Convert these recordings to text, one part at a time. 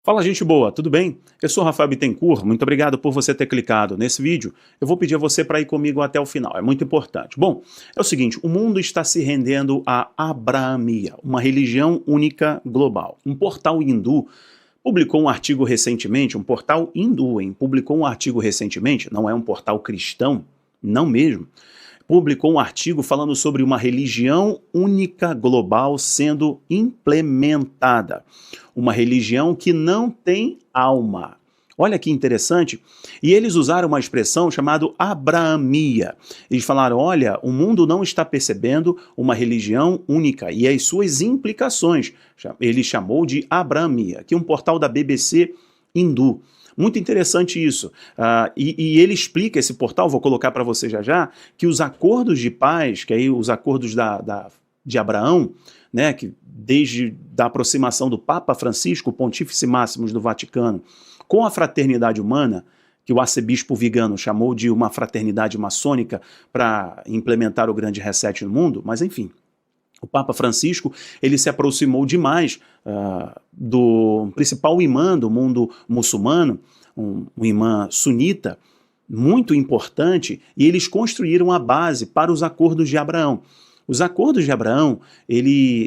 Fala, gente boa, tudo bem? Eu sou Rafael Bittencourt, muito obrigado por você ter clicado nesse vídeo. Eu vou pedir a você para ir comigo até o final, é muito importante. Bom, é o seguinte, o mundo está se rendendo à Abrahamia, uma religião única global. Um portal hindu publicou um artigo recentemente, um portal hindu, hein? Publicou um artigo recentemente, não é um portal cristão, não mesmo. Publicou um artigo falando sobre uma religião única global sendo implementada. Uma religião que não tem alma. Olha que interessante. E eles usaram uma expressão chamada Abrahamia. Eles falaram, olha, o mundo não está percebendo uma religião única e as suas implicações. Ele chamou de Abrahamia, que é um portal da BBC hindu. Muito interessante isso. E ele explica esse portal, vou colocar para você já já, que os acordos de paz, que aí os acordos de Abraão, né, que desde a aproximação do Papa Francisco, Pontífice Máximos do Vaticano, com a fraternidade humana, que o arcebispo Vigano chamou de uma fraternidade maçônica para implementar o grande reset no mundo, mas enfim. O Papa Francisco, ele se aproximou demais do principal imã do mundo muçulmano, um imã sunita, muito importante, e eles construíram a base para os acordos de Abraão. Os acordos de Abraão,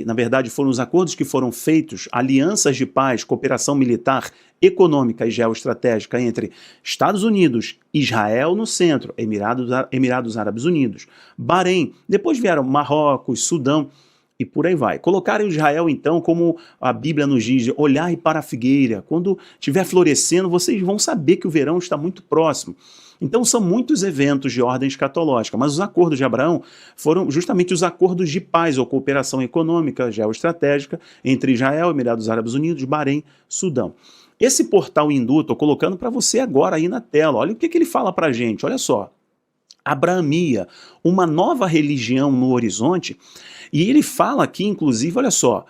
na verdade, foram os acordos que foram feitos, alianças de paz, cooperação militar, econômica e geoestratégica entre Estados Unidos, Israel no centro, Emirados Árabes Unidos, Bahrein, depois vieram Marrocos, Sudão, e por aí vai. Colocaram Israel, então, como a Bíblia nos diz, olhai para a figueira. Quando estiver florescendo, vocês vão saber que o verão está muito próximo. Então são muitos eventos de ordem escatológica, mas os acordos de Abraão foram justamente os acordos de paz ou cooperação econômica, geoestratégica, entre Israel, Emirados Árabes Unidos, Bahrein, Sudão. Esse portal hindu, estou colocando para você agora aí na tela, olha o que ele fala para a gente, olha só. Abrahamia, uma nova religião no horizonte, e ele fala aqui, inclusive, olha só,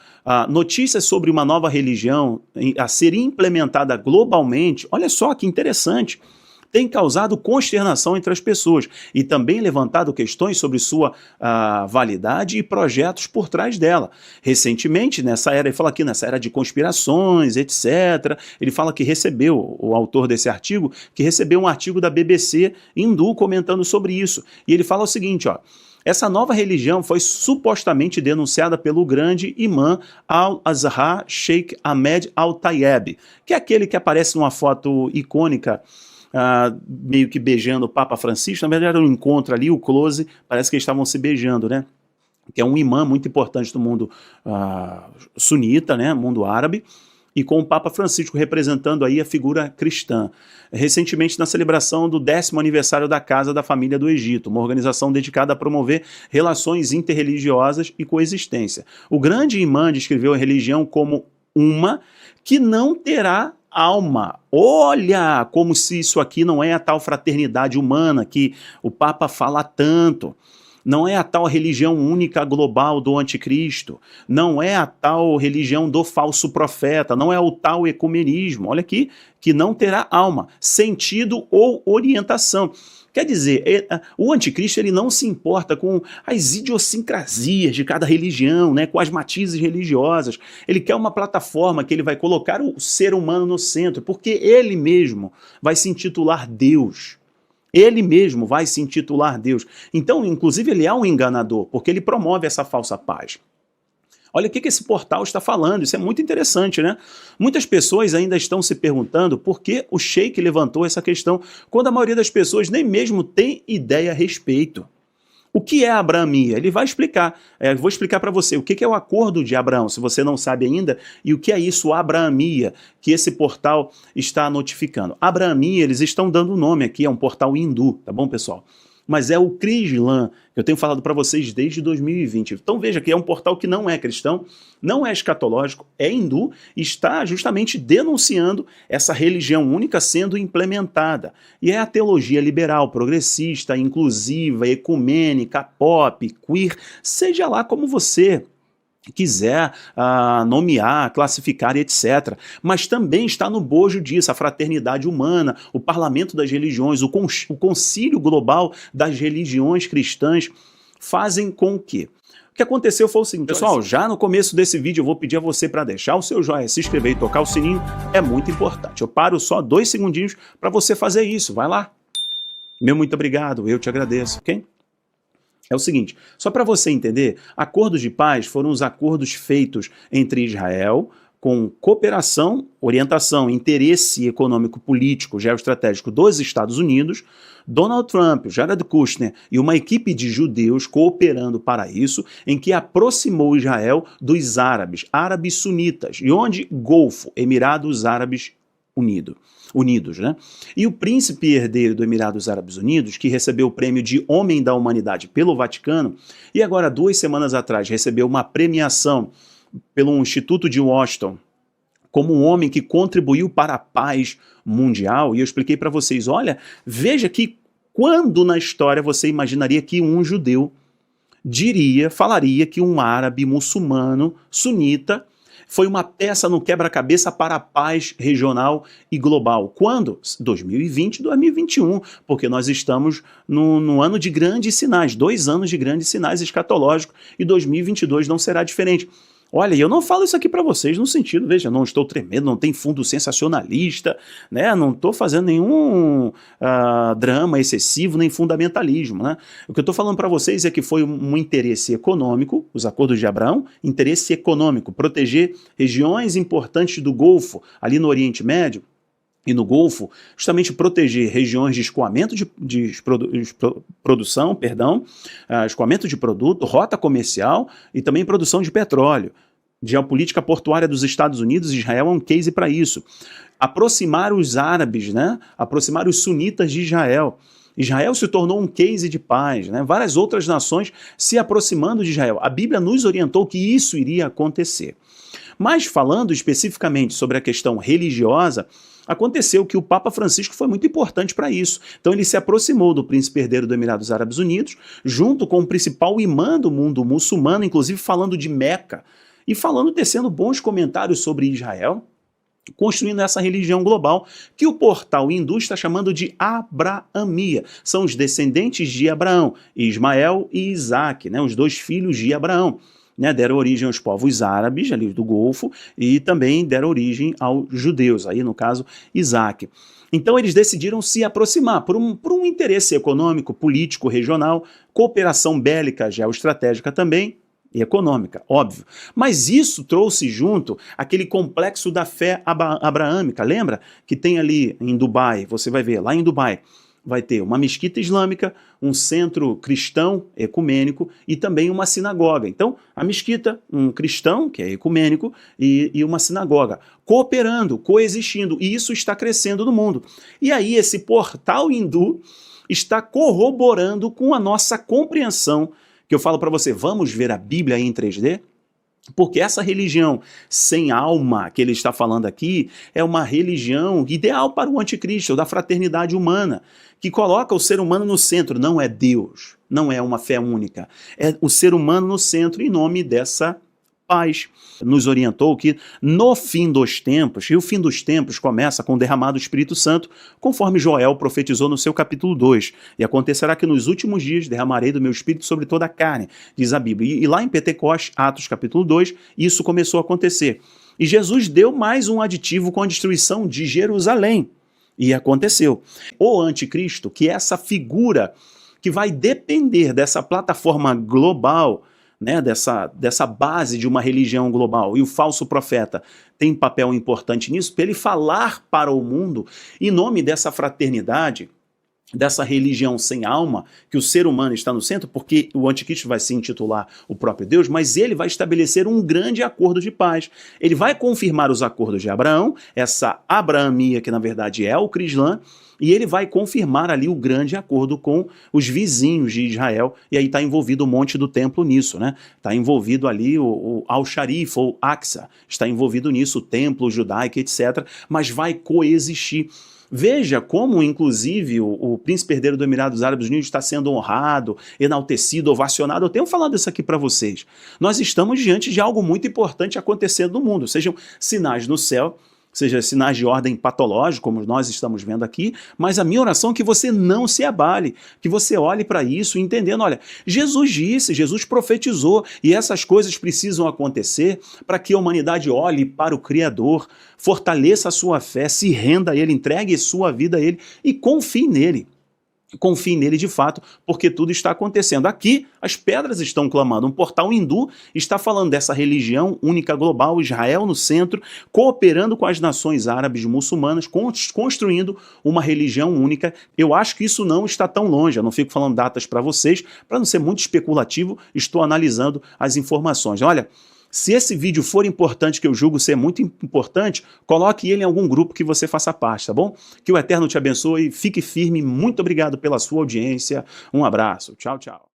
notícias sobre uma nova religião a ser implementada globalmente, olha só que interessante, tem causado consternação entre as pessoas e também levantado questões sobre sua validade e projetos por trás dela. Recentemente, nessa era, ele fala aqui, nessa era de conspirações, etc., ele fala que recebeu, o autor desse artigo, que recebeu um artigo da BBC hindu comentando sobre isso. E ele fala o seguinte, ó, essa nova religião foi supostamente denunciada pelo grande imã Al-Azhar Sheikh Ahmed Al-Tayeb, que é aquele que aparece numa foto icônica, meio que beijando o Papa Francisco. Na verdade era um encontro ali, o close, parece que eles estavam se beijando, né? Que é um imã muito importante do mundo sunita, né? Mundo árabe, e com o Papa Francisco representando aí a figura cristã. Recentemente na celebração do 10º aniversário da Casa da Família do Egito, uma organização dedicada a promover relações interreligiosas e coexistência. O grande imã descreveu a religião como uma que não terá alma. Olha, como se isso aqui não é a tal fraternidade humana que o Papa fala tanto. Não é a tal religião única global do anticristo. Não é a tal religião do falso profeta. Não é o tal ecumenismo. Olha aqui, que não terá alma, sentido ou orientação. Quer dizer, o anticristo ele não se importa com as idiosincrasias de cada religião, né, com as matizes religiosas. Ele quer uma plataforma que ele vai colocar o ser humano no centro, porque ele mesmo vai se intitular Deus. Ele mesmo vai se intitular Deus. Então, inclusive, ele é um enganador, porque ele promove essa falsa paz. Olha o que esse portal está falando, isso é muito interessante, né? Muitas pessoas ainda estão se perguntando por que o Sheik levantou essa questão, quando a maioria das pessoas nem mesmo tem ideia a respeito. O que é a Abrahamia? Ele vai explicar, vou explicar para você o que é o acordo de Abraão, se você não sabe ainda, e o que é isso, Abrahamia, que esse portal está notificando. Abrahamia, eles estão dando o nome aqui, é um portal hindu, tá bom, pessoal? Mas é o Krislan, que eu tenho falado para vocês desde 2020. Então veja que é um portal que não é cristão, não é escatológico, é hindu e está justamente denunciando essa religião única sendo implementada. E é a teologia liberal, progressista, inclusiva, ecumênica, pop, queer, seja lá como você quiser nomear, classificar, etc. Mas também está no bojo disso, a fraternidade humana, o parlamento das religiões, o concílio global das religiões cristãs fazem com que O que aconteceu foi o seguinte, pessoal, já no começo desse vídeo eu vou pedir a você para deixar o seu joinha, se inscrever e tocar o sininho, é muito importante. Eu paro só 2 segundinhos para você fazer isso, vai lá. Meu muito obrigado, eu te agradeço, ok? É o seguinte, só para você entender, acordos de paz foram os acordos feitos entre Israel com cooperação, orientação, interesse econômico, político, geoestratégico dos Estados Unidos, Donald Trump, Jared Kushner e uma equipe de judeus cooperando para isso, em que aproximou Israel dos árabes sunitas, e onde Golfo, Emirados Árabes Unidos, né? E o príncipe herdeiro do Emirados Árabes Unidos, que recebeu o prêmio de Homem da Humanidade pelo Vaticano, e agora 2 semanas atrás recebeu uma premiação pelo Instituto de Washington, como um homem que contribuiu para a paz mundial, e eu expliquei para vocês, olha, veja que quando na história você imaginaria que um judeu falaria que um árabe muçulmano sunita foi uma peça no quebra-cabeça para a paz regional e global. Quando? 2020 e 2021, porque nós estamos no ano de grandes sinais, 2 anos de grandes sinais escatológicos, e 2022 não será diferente. Olha, eu não falo isso aqui para vocês no sentido, veja, não estou tremendo, não tem fundo sensacionalista, né? Não estou fazendo nenhum drama excessivo, nem fundamentalismo, né? O que eu estou falando para vocês é que foi um interesse econômico, os acordos de Abraão, interesse econômico, proteger regiões importantes do Golfo, ali no Oriente Médio, e no Golfo, justamente proteger regiões de escoamento produção, escoamento de produto, rota comercial e também produção de petróleo. Geopolítica portuária dos Estados Unidos, Israel é um case para isso. Aproximar os árabes, né? Aproximar os sunitas de Israel. Israel se tornou um case de paz, né? Várias outras nações se aproximando de Israel. A Bíblia nos orientou que isso iria acontecer. Mas falando especificamente sobre a questão religiosa, aconteceu que o Papa Francisco foi muito importante para isso. Então ele se aproximou do príncipe herdeiro dos Emirados Árabes Unidos, junto com o principal imã do mundo muçulmano, inclusive falando de Meca, e tecendo bons comentários sobre Israel, construindo essa religião global que o portal hindu está chamando de Abraamia. São os descendentes de Abraão, Ismael e Isaac, né, os 2 filhos de Abraão. Né, deram origem aos povos árabes ali do Golfo e também deram origem aos judeus, aí no caso Isaac. Então eles decidiram se aproximar por um interesse econômico, político, regional, cooperação bélica, geoestratégica também, e econômica, óbvio. Mas isso trouxe junto aquele complexo da fé abraâmica, lembra? Que tem ali em Dubai, você vai ver, lá em Dubai, vai ter uma mesquita islâmica, um centro cristão ecumênico e também uma sinagoga. Então, a mesquita, um cristão, que é ecumênico, e uma sinagoga, cooperando, coexistindo, e isso está crescendo no mundo. E aí esse portal hindu está corroborando com a nossa compreensão, que eu falo para você, vamos ver a Bíblia em 3D? Porque essa religião sem alma que ele está falando aqui é uma religião ideal para o anticristo, da fraternidade humana, que coloca o ser humano no centro, não é Deus, não é uma fé única, é o ser humano no centro em nome dessa paz. Nos orientou que no fim dos tempos, e o fim dos tempos começa com o derramado do Espírito Santo, conforme Joel profetizou no seu capítulo 2, e acontecerá que nos últimos dias derramarei do meu Espírito sobre toda a carne, diz a Bíblia. E lá em Pentecostes, Atos capítulo 2, isso começou a acontecer. E Jesus deu mais um aditivo com a destruição de Jerusalém, e aconteceu. O anticristo, que é essa figura que vai depender dessa plataforma global, né, dessa base de uma religião global, e o falso profeta tem papel importante nisso, para ele falar para o mundo em nome dessa fraternidade, dessa religião sem alma, que o ser humano está no centro, porque o anticristo vai se intitular o próprio Deus, mas ele vai estabelecer um grande acordo de paz. Ele vai confirmar os acordos de Abraão, essa Abraamia que na verdade é o Crislã, e ele vai confirmar ali o grande acordo com os vizinhos de Israel, e aí está envolvido o Monte do Templo nisso, né? Está envolvido ali o Al-Sharif, ou Aqsa, está envolvido nisso, o templo judaico, etc., mas vai coexistir. Veja como, inclusive, o príncipe herdeiro dos Emirados Árabes Unidos está sendo honrado, enaltecido, ovacionado. Eu tenho falado isso aqui para vocês. Nós estamos diante de algo muito importante acontecendo no mundo, sejam sinais no céu, seja sinais de ordem patológica, como nós estamos vendo aqui, mas a minha oração é que você não se abale, que você olhe para isso entendendo, olha, Jesus disse, Jesus profetizou, e essas coisas precisam acontecer para que a humanidade olhe para o Criador, fortaleça a sua fé, se renda a Ele, entregue sua vida a Ele e confie nele. Confie nele de fato, porque tudo está acontecendo. Aqui, as pedras estão clamando. Um portal hindu está falando dessa religião única global, Israel no centro, cooperando com as nações árabes muçulmanas, construindo uma religião única. Eu acho que isso não está tão longe. Eu não fico falando datas para vocês, para não ser muito especulativo, estou analisando as informações. Olha, se esse vídeo for importante, que eu julgo ser muito importante, coloque ele em algum grupo que você faça parte, tá bom? Que o Eterno te abençoe, fique firme, muito obrigado pela sua audiência, um abraço, tchau, tchau.